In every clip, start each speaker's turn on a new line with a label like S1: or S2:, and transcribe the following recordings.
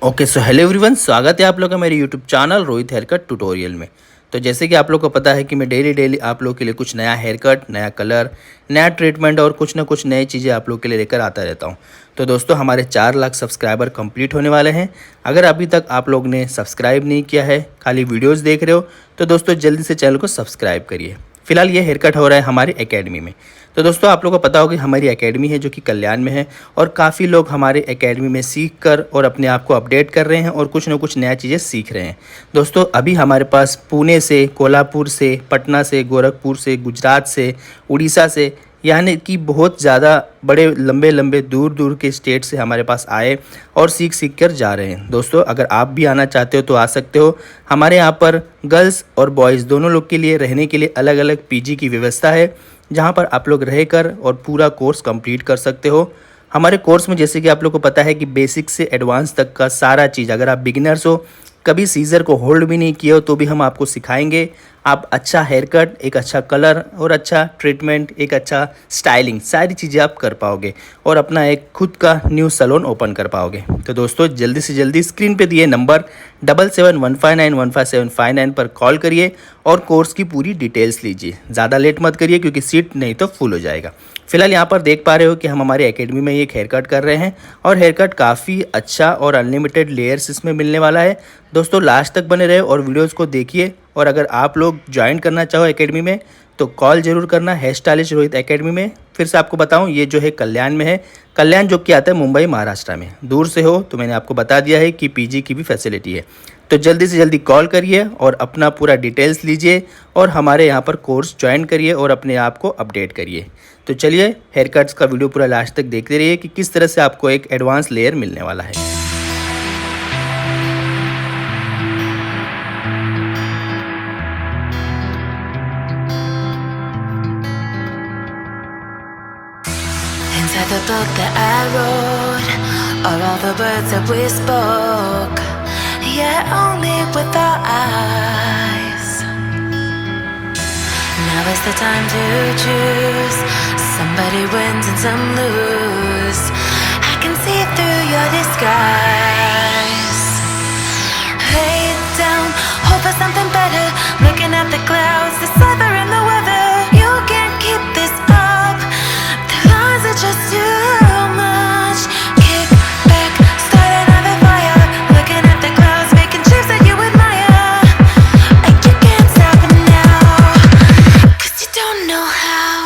S1: Okay so hello everyone, स्वागत है आप लोग का मेरे YouTube channel Rohit haircut tutorial में। तो जैसे कि आप लोग को पता है कि मैं डेली आप लोग के लिए कुछ नया हेयर कट, नया कलर, नया ट्रीटमेंट और कुछ ना कुछ नई चीज़ें आप लोग के लिए लेकर आता रहता हूं। तो दोस्तों, हमारे 4 लाख सब्सक्राइबर कंप्लीट होने वाले हैं। अगर अभी तक आप लोग ने सब्सक्राइब नहीं किया है, खाली वीडियोज़ देख रहे हो, तो दोस्तों जल्दी से चैनल को सब्सक्राइब करिए। फिलहाल ये हेयर कट हो रहा है हमारी एकेडमी में। तो दोस्तों, आप लोगों को पता होगा हमारी एकेडमी है जो कि कल्याण में है, और काफ़ी लोग हमारे एकेडमी में सीख कर और अपने आप को अपडेट कर रहे हैं और कुछ ना कुछ नया चीज़ें सीख रहे हैं। दोस्तों, अभी हमारे पास पुणे से, कोल्हापुर से, पटना से, गोरखपुर से, गुजरात से, उड़ीसा से, यानी कि बहुत ज़्यादा बड़े लंबे लंबे दूर दूर के स्टेट से हमारे पास आए और सीख सीख कर जा रहे हैं। दोस्तों, अगर आप भी आना चाहते हो तो आ सकते हो। हमारे यहाँ पर गर्ल्स और बॉयज़ दोनों लोग के लिए रहने के लिए अलग अलग पीजी की व्यवस्था है, जहाँ पर आप लोग रहकर और पूरा कोर्स कंप्लीट कर सकते हो। हमारे कोर्स में जैसे कि आप लोग को पता है कि बेसिक से एडवांस तक का सारा चीज़, अगर आप बिगिनर्स हो, कभी सीज़र को होल्ड भी नहीं किए हो, तो भी हम आपको सिखाएंगे। आप अच्छा हेयर कट, एक अच्छा कलर और अच्छा ट्रीटमेंट, एक अच्छा स्टाइलिंग, सारी चीज़ें आप कर पाओगे और अपना एक खुद का न्यू सैलून ओपन कर पाओगे। तो दोस्तों, जल्दी से जल्दी स्क्रीन पे दिए नंबर 7715915759 पर कॉल करिए और कोर्स की पूरी डिटेल्स लीजिए। ज़्यादा लेट मत करिए क्योंकि सीट नहीं तो फुल हो जाएगा। फिलहाल यहाँ पर देख पा रहे हो कि हम हमारे एकेडमी में एक हेयर कट कर रहे हैं और हेयर कट काफ़ी अच्छा और अनलिमिटेड लेयर्स इसमें मिलने वाला है। दोस्तों, लास्ट तक बने रहे और वीडियोज़ को देखिए। और अगर आप लोग ज्वाइन करना चाहो एकेडमी में तो कॉल ज़रूर करना, हेयर स्टाइलिश रोहित एकेडमी में। फिर से आपको बताऊं, ये जो है कल्याण में है। कल्याण जो कि आता है मुंबई, महाराष्ट्र में। दूर से हो तो मैंने आपको बता दिया है कि पीजी की भी फैसिलिटी है। तो जल्दी से जल्दी कॉल करिए और अपना पूरा डिटेल्स लीजिए और हमारे यहाँ पर कोर्स ज्वाइन करिए और अपने आप को अपडेट करिए। तो चलिए, हेयर कट्स का वीडियो पूरा लास्ट तक देखते रहिए कि किस तरह से आपको एक एडवांस लेयर मिलने वाला है।
S2: Inside the book that I wrote are all the words that we spoke, yet only with our eyes. Now is the time to choose. Somebody wins and some lose. I can see through your disguise. Lay down, hope for something better. Looking at the clouds, the cyber and the weather. You can't keep this up. The lines are just too much. Kick back, start another fire. Looking at the clouds, making shapes that you admire. Like you can't stop it now, 'cause you don't know how.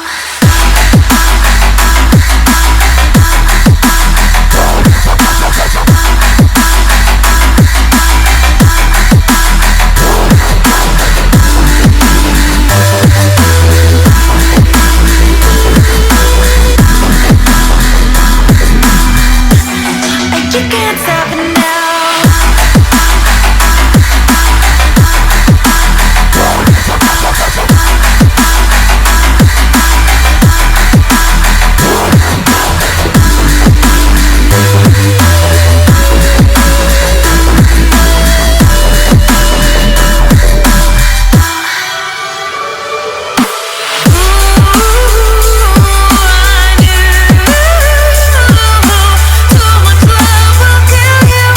S2: You can't stop it now. Too much love will kill you.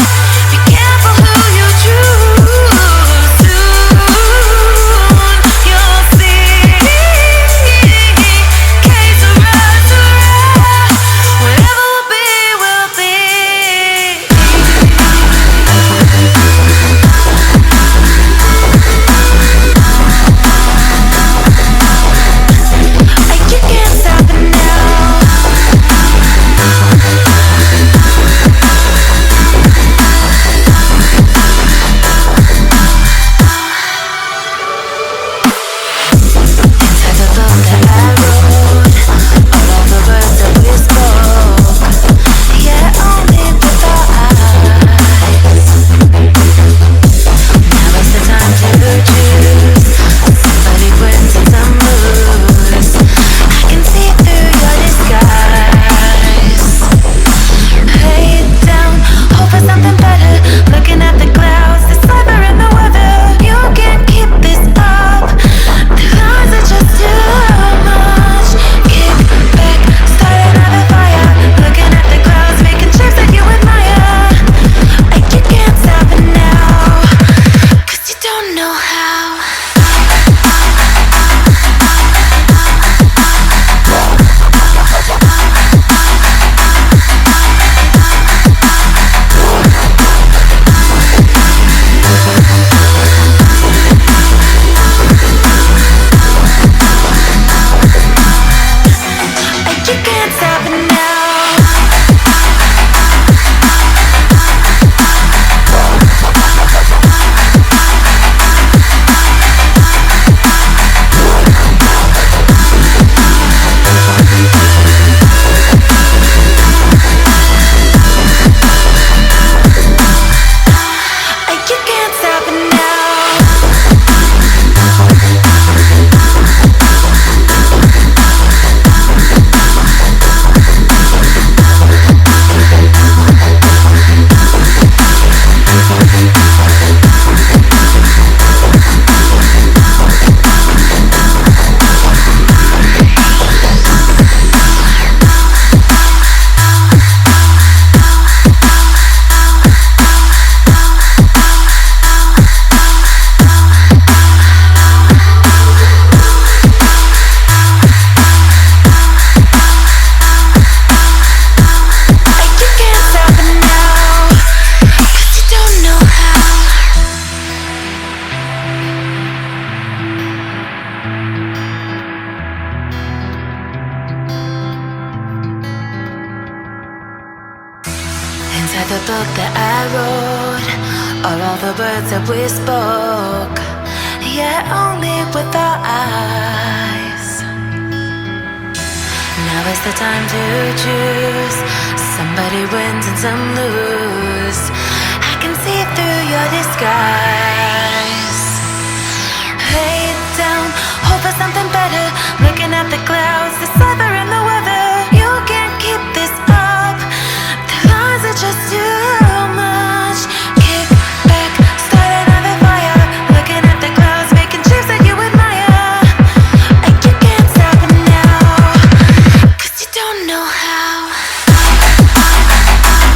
S2: are all the words that we spoke, yet only with our eyes. Now is the time to choose. Somebody wins and some lose. I can see through your disguise.